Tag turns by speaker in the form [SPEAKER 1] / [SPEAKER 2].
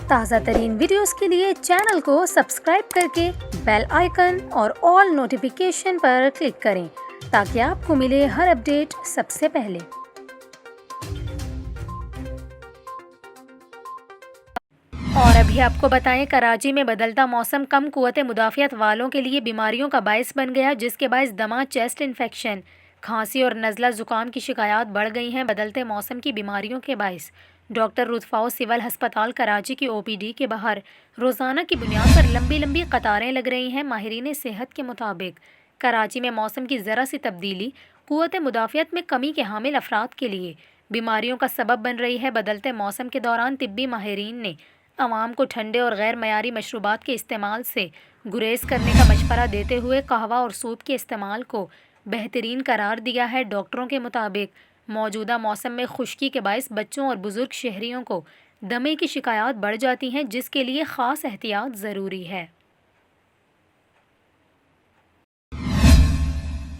[SPEAKER 1] تازہ ترین ویڈیوز کے لیے چینل کو سبسکرائب کر کے بیل آئیکن اور آل نوٹیفیکیشن پر کلک کریں تاکہ آپ کو ملے ہر اپڈیٹ سب سے پہلے۔ اور ابھی آپ کو بتائیں، کراچی میں بدلتا موسم کم قوت مدافعت والوں کے لیے بیماریوں کا باعث بن گیا، جس کے باعث دمہ، چیسٹ انفیکشن، کھانسی اور نزلہ زکام کی شکایات بڑھ گئی ہیں۔ بدلتے موسم کی بیماریوں کے باعث ڈاکٹر رودفاؤ سول ہسپتال کراچی کی OPD کے باہر روزانہ کی بنیاد پر لمبی قطاریں لگ رہی ہیں۔ ماہرین صحت کے مطابق کراچی میں موسم کی ذرا سی تبدیلی قوت مدافعت میں کمی کے حامل افراد کے لیے بیماریوں کا سبب بن رہی ہے۔ بدلتے موسم کے دوران طبی ماہرین نے عوام کو ٹھنڈے اور غیر معیاری مشروبات کے استعمال سے گریز کرنے کا مشورہ دیتے ہوئے قہوہ اور سوپ کے استعمال کو بہترین قرار دیا ہے۔ ڈاکٹروں کے مطابق موجودہ موسم میں خشکی کے باعث بچوں اور بزرگ شہریوں کو دمے کی شکایات بڑھ جاتی ہیں، جس کے لیے خاص احتیاط ضروری ہے۔